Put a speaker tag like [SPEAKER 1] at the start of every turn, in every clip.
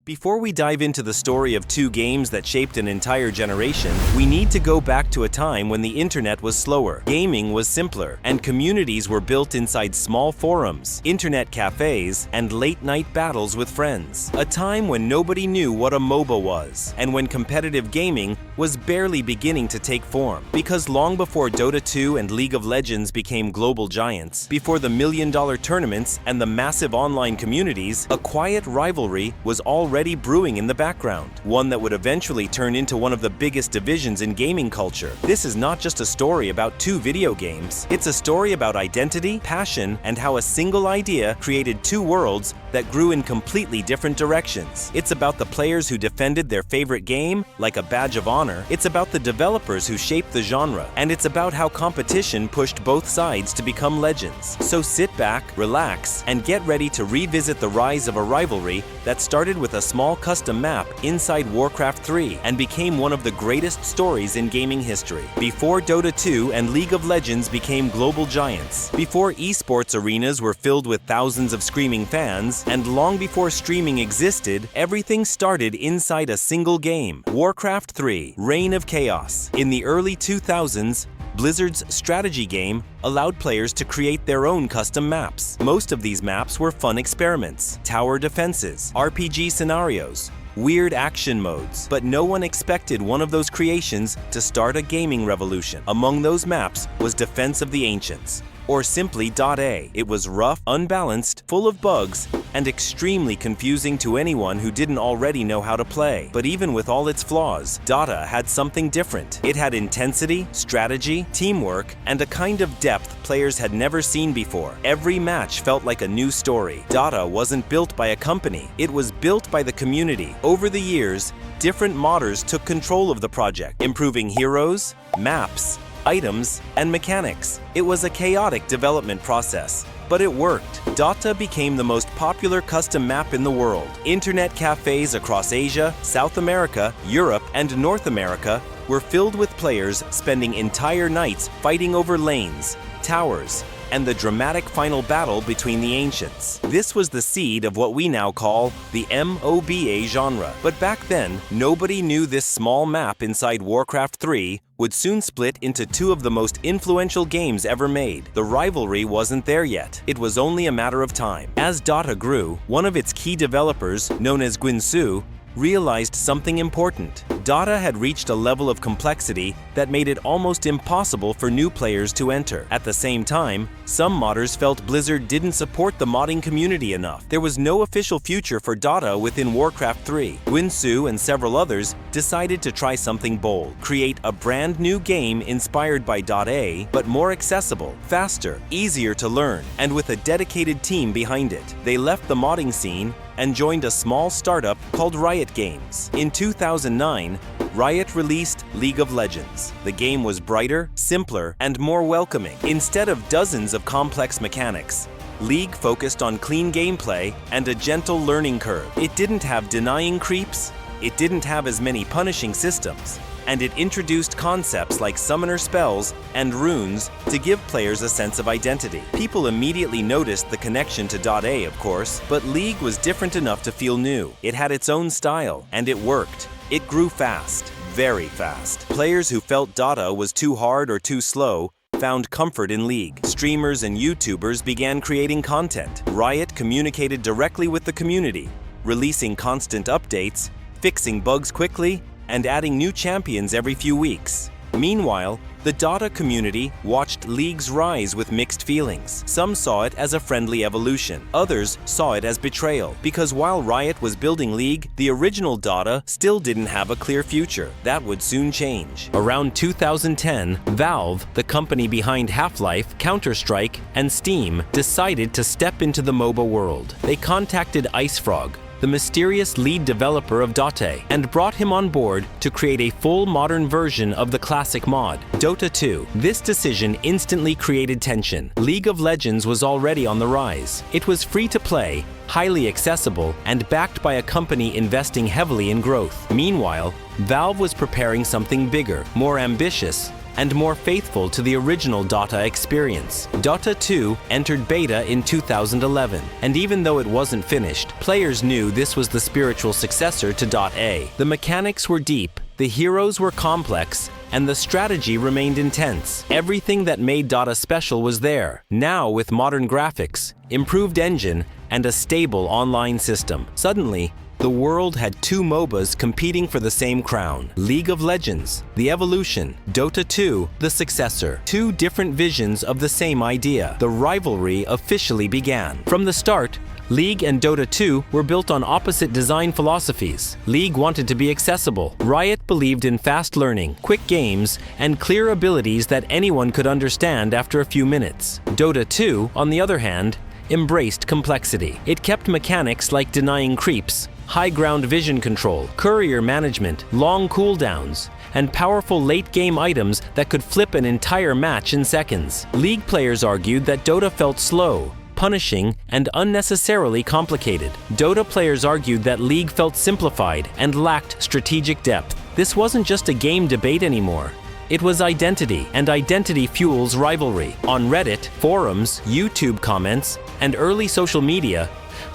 [SPEAKER 1] Before we dive into the story of two games that shaped an entire generation, we need to go back to a time when the internet was slower, gaming was simpler, and communities were built inside small forums, internet cafes, and late-night battles with friends. A time when nobody knew what a MOBA was, and when competitive gaming was barely beginning to take form. Because long before Dota 2 and League of Legends became global giants, before the million-dollar tournaments and the massive online communities, a quiet rivalry was already brewing in the background, one that would eventually turn into one of the biggest divisions in gaming culture. This is not just a story about two video games, it's a story about identity, passion, and how a single idea created two worlds that grew in completely different directions. It's about the players who defended their favorite game like a badge of honor, it's about the developers who shaped the genre, and it's about how competition pushed both sides to become legends. So sit back, relax, and get ready to revisit the rise of a rivalry that started with a small custom map inside Warcraft III and became one of the greatest stories in gaming history. Before Dota 2 and League of Legends became global giants, before esports arenas were filled with thousands of screaming fans, and long before streaming existed, everything started inside a single game, Warcraft III: Reign of Chaos. In the early 2000s, Blizzard's strategy game allowed players to create their own custom maps. Most of these maps were fun experiments, tower defenses, RPG scenarios, weird action modes, but no one expected one of those creations to start a gaming revolution. Among those maps was Defense of the Ancients, or simply .A. It was rough, unbalanced, full of bugs, and extremely confusing to anyone who didn't already know how to play. But even with all its flaws, Dota had something different. It had intensity, strategy, teamwork, and a kind of depth players had never seen before. Every match felt like a new story. Dota wasn't built by a company, it was built by the community. Over the years, different modders took control of the project, improving heroes, maps, items, and mechanics. It was a chaotic development process, but it worked. Dota became the most popular custom map in the world. Internet cafes across Asia, South America, Europe, and North America were filled with players spending entire nights fighting over lanes, towers, and the dramatic final battle between the ancients. This was the seed of what we now call the MOBA genre. But back then, nobody knew this small map inside Warcraft III would soon split into two of the most influential games ever made. The rivalry wasn't there yet. It was only a matter of time. As Dota grew, one of its key developers, known as Guinsoo, realized something important. Dota had reached a level of complexity that made it almost impossible for new players to enter. At the same time, some modders felt Blizzard didn't support the modding community enough. There was no official future for Dota within Warcraft III. Guinsoo and several others decided to try something bold, create a brand new game inspired by .A, but more accessible, faster, easier to learn, and with a dedicated team behind it. They left the modding scene and joined a small startup called Riot Games. In 2009, Riot released League of Legends. The game was brighter, simpler, and more welcoming. Instead of dozens of complex mechanics, League focused on clean gameplay and a gentle learning curve. It didn't have denying creeps, it didn't have as many punishing systems, and it introduced concepts like summoner spells and runes to give players a sense of identity. People immediately noticed the connection to .A, of course, but League was different enough to feel new. It had its own style, and it worked. It grew fast, very fast. Players who felt Dota was too hard or too slow found comfort in League. Streamers and YouTubers began creating content. Riot communicated directly with the community, releasing constant updates, fixing bugs quickly, and adding new champions every few weeks. Meanwhile, the Dota community watched League's rise with mixed feelings. Some saw it as a friendly evolution. Others saw it as betrayal, because while Riot was building League, the original Dota still didn't have a clear future. That would soon change. Around 2010, Valve, the company behind Half-Life, Counter-Strike, and Steam, decided to step into the MOBA world. They contacted IceFrog, the mysterious lead developer of Dota, and brought him on board to create a full modern version of the classic mod, Dota 2. This decision instantly created tension. League of Legends was already on the rise. It was free to play, highly accessible, and backed by a company investing heavily in growth. Meanwhile, Valve was preparing something bigger, more ambitious, and more faithful to the original Dota experience. Dota 2 entered beta in 2011, and even though it wasn't finished, players knew this was the spiritual successor to Dota. The mechanics were deep, the heroes were complex, and the strategy remained intense. Everything that made Dota special was there. Now, with modern graphics, improved engine, and a stable online system, suddenly, the world had two MOBAs competing for the same crown. League of Legends, the evolution. Dota 2, the successor. Two different visions of the same idea. The rivalry officially began. From the start, League and Dota 2 were built on opposite design philosophies. League wanted to be accessible. Riot believed in fast learning, quick games, and clear abilities that anyone could understand after a few minutes. Dota 2, on the other hand, embraced complexity. It kept mechanics like denying creeps, high ground vision control, courier management, long cooldowns, and powerful late-game items that could flip an entire match in seconds. League players argued that Dota felt slow, punishing, and unnecessarily complicated. Dota players argued that League felt simplified and lacked strategic depth. This wasn't just a game debate anymore. It was identity, and identity fuels rivalry. On Reddit, forums, YouTube comments, and early social media,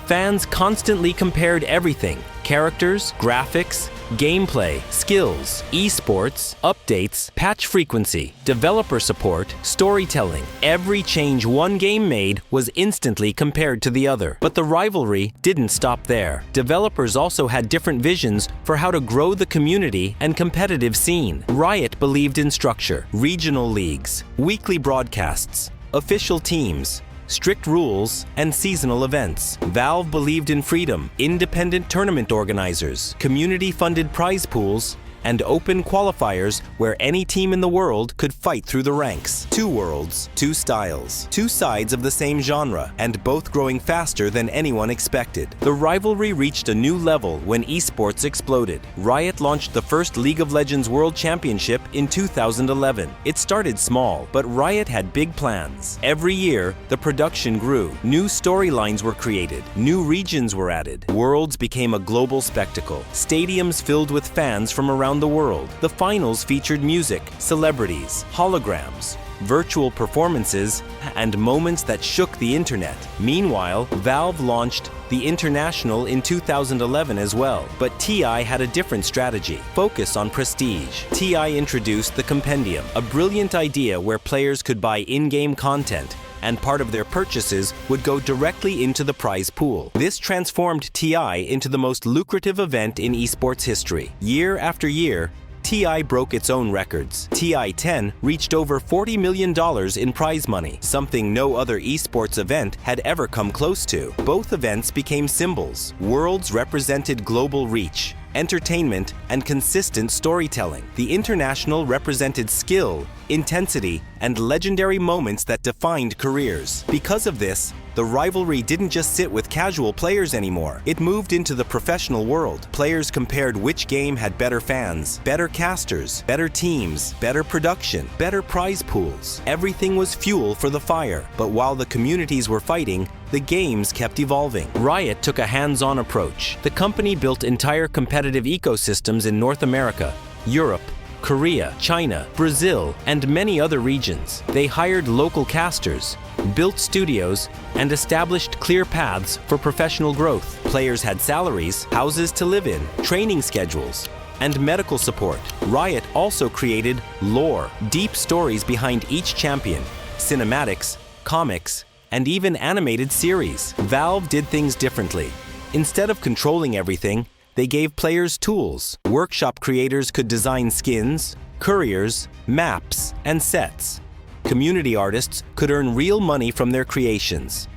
[SPEAKER 1] fans constantly compared everything: characters, graphics, gameplay, skills, esports, updates, patch frequency, developer support, storytelling. Every change one game made was instantly compared to the other. But the rivalry didn't stop there. Developers also had different visions for how to grow the community and competitive scene. Riot believed in structure, regional leagues, weekly broadcasts, official teams, strict rules, and seasonal events. Valve believed in freedom, independent tournament organizers, community-funded prize pools, and open qualifiers where any team in the world could fight through the ranks. Two worlds, two styles, two sides of the same genre, and both growing faster than anyone expected. The rivalry reached a new level when esports exploded. Riot launched the first League of Legends World Championship in 2011. It started small, but Riot had big plans. Every year, the production grew. New storylines were created. New regions were added. Worlds became a global spectacle. Stadiums filled with fans from around the world. The finals featured music, celebrities, holograms, virtual performances, and moments that shook the internet. Meanwhile, Valve launched the International in 2011 as well, but TI had a different strategy: focus on prestige. TI introduced the Compendium, a brilliant idea where players could buy in-game content, and part of their purchases would go directly into the prize pool. This transformed TI into the most lucrative event in esports history. Year after year, TI broke its own records. TI-10 reached over $40 million in prize money, something no other esports event had ever come close to. Both events became symbols. Worlds represented global reach, entertainment, and consistent storytelling. The International represented skill, intensity, and legendary moments that defined careers. Because of this, the rivalry didn't just sit with casual players anymore. It moved into the professional world. Players compared which game had better fans, better casters, better teams, better production, better prize pools. Everything was fuel for the fire. But while the communities were fighting, the games kept evolving. Riot took a hands-on approach. The company built entire competitive ecosystems in North America, Europe, Korea, China, Brazil, and many other regions. They hired local casters, built studios, and established clear paths for professional growth. Players had salaries, houses to live in, training schedules, and medical support. Riot also created lore, deep stories behind each champion, cinematics, comics, and even animated series. Valve did things differently. Instead of controlling everything, they gave players tools. Workshop creators could design skins, couriers, maps, and sets. Community artists could earn real money from their creations.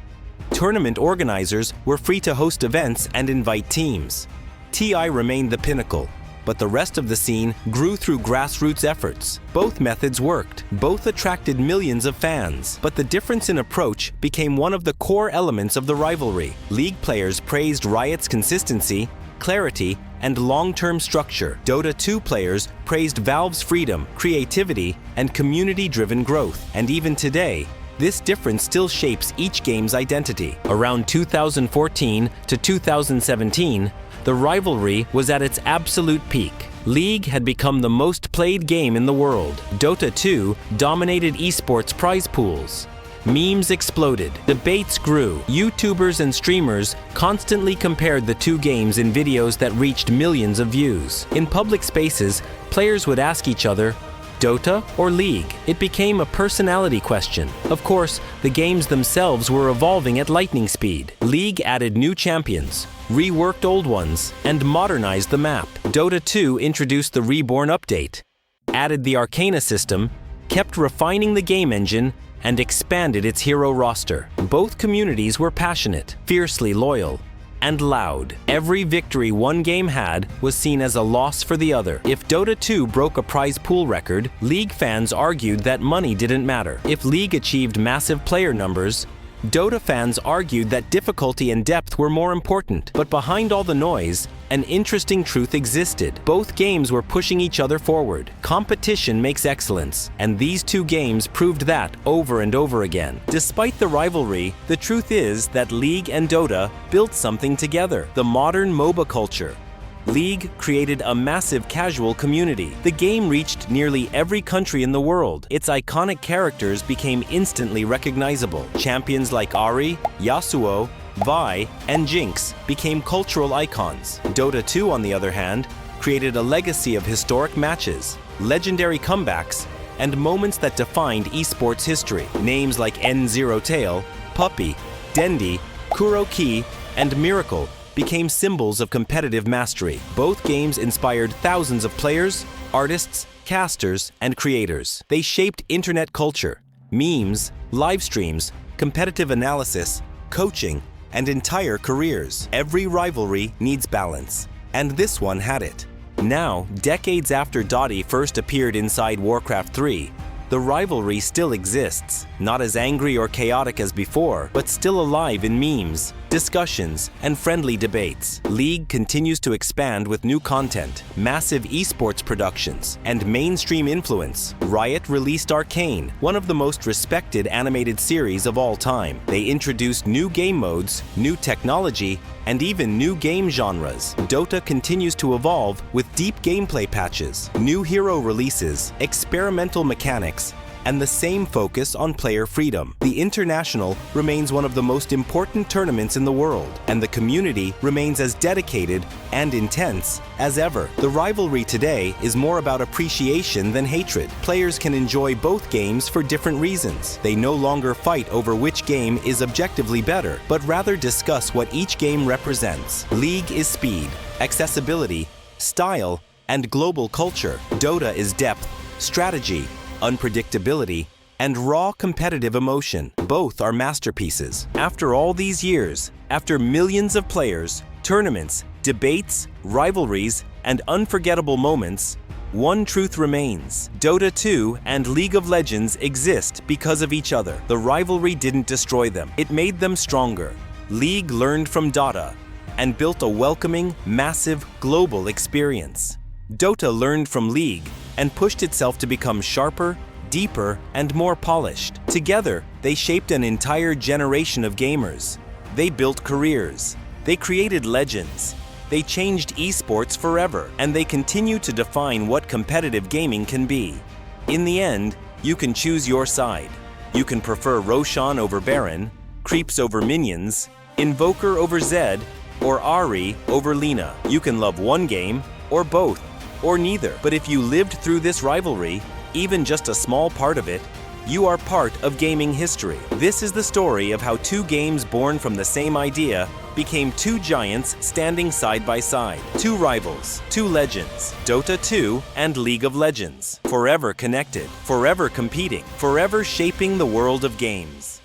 [SPEAKER 1] Tournament organizers were free to host events and invite teams. TI remained the pinnacle, but the rest of the scene grew through grassroots efforts. Both methods worked. Both attracted millions of fans. But the difference in approach became one of the core elements of the rivalry. League players praised Riot's consistency, clarity, and long-term structure. Dota 2 players praised Valve's freedom, creativity, and community-driven growth. And even today, this difference still shapes each game's identity. Around 2014 to 2017, the rivalry was at its absolute peak. League had become the most played game in the world. Dota 2 dominated esports prize pools. Memes exploded, debates grew, YouTubers and streamers constantly compared the two games in videos that reached millions of views. In public spaces, players would ask each other, Dota or League? It became a personality question. Of course, the games themselves were evolving at lightning speed. League added new champions, reworked old ones, and modernized the map. Dota 2 introduced the Reborn update, added the Arcana system, kept refining the game engine, and expanded its hero roster. Both communities were passionate, fiercely loyal, and loud. Every victory one game had was seen as a loss for the other. If Dota 2 broke a prize pool record, League fans argued that money didn't matter. If League achieved massive player numbers, Dota fans argued that difficulty and depth were more important. But behind all the noise, an interesting truth existed. Both games were pushing each other forward. Competition makes excellence, and these two games proved that over and over again. Despite the rivalry, the truth is that League and Dota built something together: the modern MOBA culture. League created a massive casual community. The game reached nearly every country in the world. Its iconic characters became instantly recognizable. Champions like Ahri, Yasuo, Vi, and Jinx became cultural icons. Dota 2, on the other hand, created a legacy of historic matches, legendary comebacks, and moments that defined esports history. Names like N0 Tail, Puppey, Dendi, Kuroki, and Miracle became symbols of competitive mastery. Both games inspired thousands of players, artists, casters, and creators. They shaped internet culture, memes, live streams, competitive analysis, coaching, and entire careers. Every rivalry needs balance, and this one had it. Now, decades after Dota first appeared inside Warcraft III, the rivalry still exists, not as angry or chaotic as before, but still alive in memes, discussions, and friendly debates. League continues to expand with new content, massive esports productions, and mainstream influence. Riot released Arcane, one of the most respected animated series of all time. They introduced new game modes, new technology, and even new game genres. Dota continues to evolve with deep gameplay patches, new hero releases, experimental mechanics, and the same focus on player freedom. The International remains one of the most important tournaments in the world, and the community remains as dedicated and intense as ever. The rivalry today is more about appreciation than hatred. Players can enjoy both games for different reasons. They no longer fight over which game is objectively better, but rather discuss what each game represents. League is speed, accessibility, style, and global culture. Dota is depth, strategy, unpredictability, and raw competitive emotion. Both are masterpieces. After all these years, after millions of players, tournaments, debates, rivalries, and unforgettable moments, one truth remains: Dota 2 and League of Legends exist because of each other. The rivalry didn't destroy them, it made them stronger. League learned from Dota and built a welcoming, massive, global experience. Dota learned from League and pushed itself to become sharper, deeper, and more polished. Together, they shaped an entire generation of gamers. They built careers. They created legends. They changed esports forever, and they continue to define what competitive gaming can be. In the end, you can choose your side. You can prefer Roshan over Baron, Creeps over Minions, Invoker over Zed, or Ahri over Lina. You can love one game, or both, or neither. But if you lived through this rivalry, even just a small part of it, you are part of gaming history. This is the story of how two games born from the same idea became two giants standing side by side. Two rivals, two legends, Dota 2 and League of Legends. Forever connected, forever competing, forever shaping the world of games.